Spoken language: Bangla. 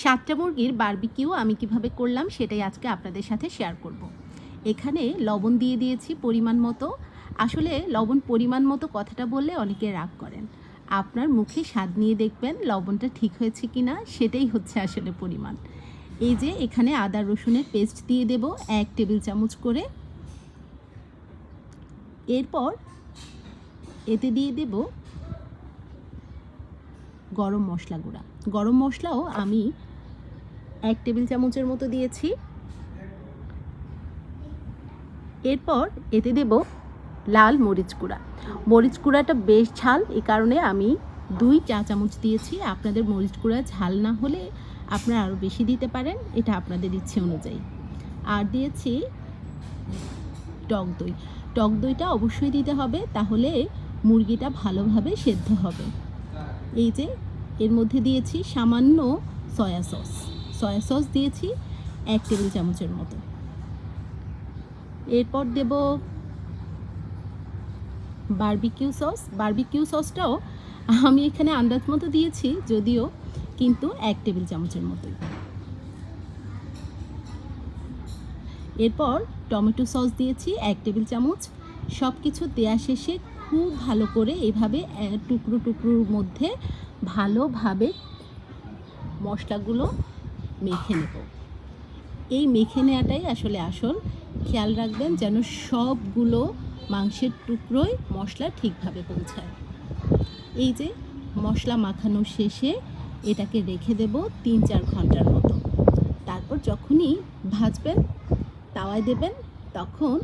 সাতটা মুরগির বারবিকিউ আমি কিভাবে করলাম সেটাই আজকে আপনাদের সাথে শেয়ার করব। এখানে লবণ দিয়ে দিয়েছি পরিমাণ মতো। আসলে লবণ পরিমাণ মতো কথাটা বললে অনেকে রাগ করেন। আপনার মুখে স্বাদ নিয়ে দেখবেন লবণটা ঠিক হয়েছে কিনা, সেটাই হচ্ছে আসলে পরিমাণ। এই যে এখানে আদা রসুনের পেস্ট দিয়ে দেব 1 টেবিল চামচ করে। এরপর এতে দিয়ে দেব গরম মশলা গুঁড়া। গরম মশলাও আমি 1 টেবিল চামচের মতো দিয়েছি। এরপর এতে দেব লাল মরিচ গুঁড়া। মরিচ গুঁড়াটা বেশ ঝাল, এই কারণে আমি 2 চা চামচ দিয়েছি। আপনাদের মরিচ গুঁড়া ঝাল না হলে আপনারা আরও বেশি দিতে পারেন, এটা আপনাদের ইচ্ছে অনুযায়ী। আর দিয়েছি টক দই। টক দইটা অবশ্যই দিতে হবে, তাহলে মুরগিটা ভালোভাবে সেদ্ধ হবে। এই যে এর মধ্যে দিয়েছি সামান্য সয়া সস। সয়া সস দিয়েছি 1 টেবিল চামচের মতো। এরপর দেব বারবিকিউ সস। বারবিকিউ সসটাও আমি এখানে আন্দাজ মতো দিয়েছি যদিও, কিন্তু 1 টেবিল চামচের মতোই। এরপর টমেটো সস দিয়েছি 1 টেবিল চামচ। সব কিছু দেওয়া শেষে খুব ভালো করে এভাবে টুকরো টুকরোর মধ্যে ভালোভাবে মশলাগুলো মেখে নেব। এই মেখে নেওয়াটাই আসলে আসল। খেয়াল রাখবেন যেন সবগুলো মাংসের টুকরোয় মশলা ঠিকভাবে পৌঁছায়। এই যে মশলা মাখানো শেষে এটাকে রেখে দেব 3-4 ঘন্টার মতো। তারপর যখনই ভাজবেন, তাওয়ায় দেবেন, তখন